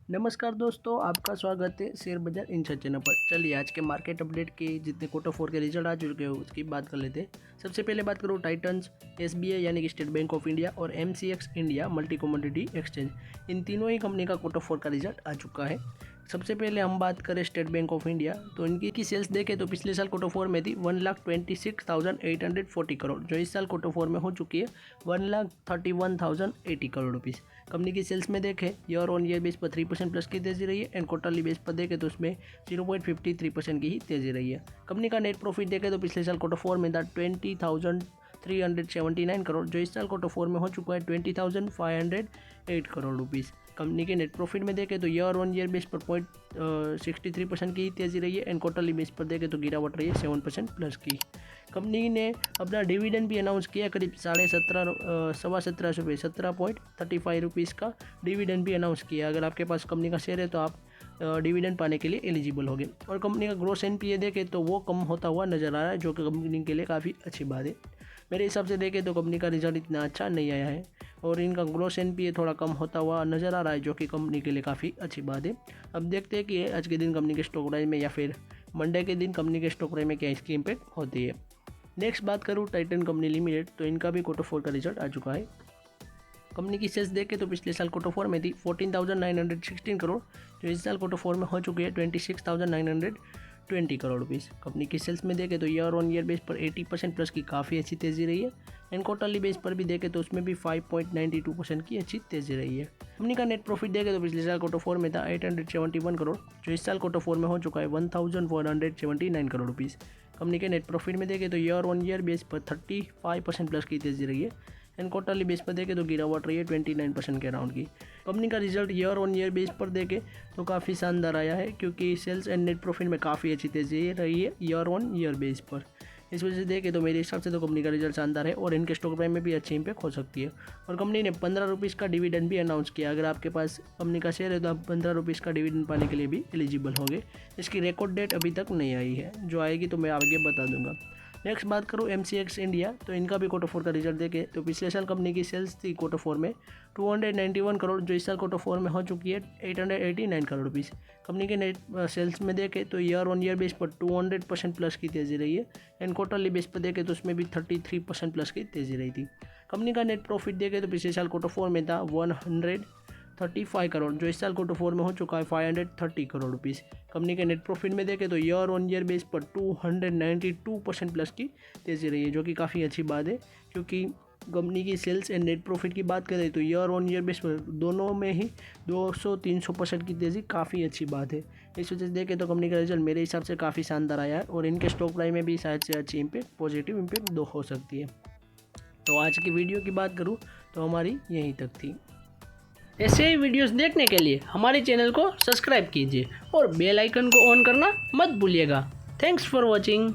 नमस्कार दोस्तों, आपका स्वागत है शेयर बाजार इनसाइड चैनल पर। चलिए आज के मार्केट अपडेट के जितने क्वार्टर फोर के रिजल्ट आ चुके हैं उसकी बात कर लेते हैं। सबसे पहले बात करूँ टाइटन्स, एसबीआई यानी कि स्टेट बैंक ऑफ इंडिया और MCX India multi commodity exchange, इन तीनों ही कंपनी का क्वार्टर फोर का रिजल्ट आ चुका है। सबसे पहले हम बात करें स्टेट बैंक ऑफ इंडिया, तो इनकी सेल्स देखें तो पिछले साल क्वार्टर फोर में थी 1,26,840 करोड़, जो इस साल क्वार्टर फोर में हो चुकी है 1,31,080 करोड़ रुपीज़। कंपनी की सेल्स में देखें ईयर ऑन ईयर बेस पर 3% प्लस की तेजी रही है एंड क्वार्टरली बेस पर देखें तो उसमें 0.53% की ही तेजी रही है। कंपनी का नेट प्रॉफिट देखें तो पिछले साल क्वार्टर फोर में था 20,379 करोड़, जो इस साल क्वार्टर फोर में हो चुका है 20,508 करोड़ रुपीज़। कंपनी के नेट प्रॉफिट में देखें तो ईयर ऑन ईयर बेस पर 0.63% की तेजी रही है एंड क्वार्टरली बेस पर देखें तो गिरावट रही है 7% प्लस की। कंपनी ने अपना डिविडेंड भी अनाउंस किया, करीब 17.5 रुपये 17.35 रुपीज़ का डिविडेंड भी अनाउंस किया। अगर आपके पास कंपनी का शेयर है तो आप डिविडेंड पाने के लिए एलिजिबल होंगे। और कंपनी का ग्रोस एनपीए देखें तो वो कम होता हुआ नज़र आ रहा है, जो कि कंपनी के लिए काफ़ी अच्छी बात है। मेरे हिसाब से देखें तो कंपनी का रिजल्ट इतना अच्छा नहीं आया है और इनका ग्रोस एनपीए थोड़ा कम होता हुआ नज़र आ रहा है, जो कि कंपनी के लिए काफ़ी अच्छी बात है। अब देखते हैं कि आज के दिन कंपनी के स्टॉक प्राइस में या फिर मंडे के दिन कंपनी के स्टॉक प्राइस में क्या इसकी इम्पैक्ट होती है। नेक्स्ट बात करूँ टाइटन कंपनी लिमिटेड, तो इनका भी क्वार्टर फोर का रिजल्ट आ चुका है। कंपनी की सेल्स देखें तो पिछले साल क्वार्टर फोर में थी 14,916 करोड़, जो इस साल क्वार्टर फोर में हो चुकी है 26,920 करोड़ रुपीज़। कंपनी की सेल्स में देखें तो ईयर ऑन ईयर बेस पर 80% प्लस की काफ़ी अच्छी तेज़ी रही है एंड क्वार्टरली बेस पर भी देखें तो उसमें भी 5.92% की अच्छी तेज़ी रही है। कंपनी का नेट प्रॉफिट देखें तो पिछले साल क्वार्टर फोर में था 871 करोड़, जो इस साल क्वार्टर फोर में हो चुका है 1,479 करोड़ रुपीज़। कंपनी के नेट प्रॉफिट में देखें तो ईयर ऑन ईयर बेस पर 35% प्लस की तेज़ी रही है एंड क्वार्टरली बेस पर देखें तो गिरावट रही है 29% के अराउंड की। कंपनी का result year on year base पर देखें तो काफ़ी शानदार आया है, क्योंकि सेल्स एंड नेट प्रॉफिट में काफ़ी अच्छी तेज़ी रही है ईयर ऑन ईयर बेस पर। इस वजह से देखें तो मेरे हिसाब से तो कंपनी का रिजल्ट शानदार है और इनके स्टॉक प्राइस में भी अच्छी इंपैक्ट हो सकती है। और कंपनी ने 15 रुपीज़ का डिविडेंड भी अनाउंस किया। अगर आपके पास कंपनी का शेयर है तो आप 15 रुपीज़ का डिविडेंड पाने के लिए भी एलिजिबल होंगे। इसकी रिकॉर्ड डेट अभी तक नहीं आई है, जो आएगी तो मैं आगे बता दूंगा। नेक्स्ट बात करूँ एमसीएक्स इंडिया, तो इनका भी क्वार्टर फोर का रिजल्ट देखें तो पिछले साल कंपनी की सेल्स थी क्वार्टर फोर में 291 करोड़, जो इस साल क्वार्टर फोर में हो चुकी है 889 करोड़ रुपीज़। कंपनी के नेट सेल्स में देखें तो ईयर ऑन ईयर बेस पर 200% प्लस की तेज़ी रही है एंड क्वार्टरली बेस पर देखें तो उसमें भी 33% प्लस की तेज़ी रही थी। कंपनी का नेट प्रॉफिट देखें तो पिछले साल क्वार्टर फोर में था 135 करोड़, जो इस साल क्वार्टर फोर में हो चुका है 530 करोड़ रुपीज़। कंपनी के नेट प्रॉफिट में देखें तो ईयर ऑन ईयर बेस पर 292% प्लस की तेज़ी रही है, जो कि काफ़ी अच्छी बात है, क्योंकि कंपनी की सेल्स एंड नेट प्रॉफिट की बात करें तो ईयर ऑन ईयर बेस पर दोनों में ही 200-300% की तेज़ी काफ़ी अच्छी बात है। इस वजह से देखें तो कंपनी का रिजल्ट मेरे हिसाब से काफ़ी शानदार आया है और इनके स्टॉक प्राइस में भी शायद से अच्छी इम्पैक्ट पॉजिटिव इम्पैक्ट दो हो सकती है। तो आज की वीडियो की बात करूँ तो हमारी यहीं तक थी। ऐसे ही वीडियोस देखने के लिए हमारे चैनल को सब्सक्राइब कीजिए और बेल आइकन को ऑन करना मत भूलिएगा। Thanks for watching.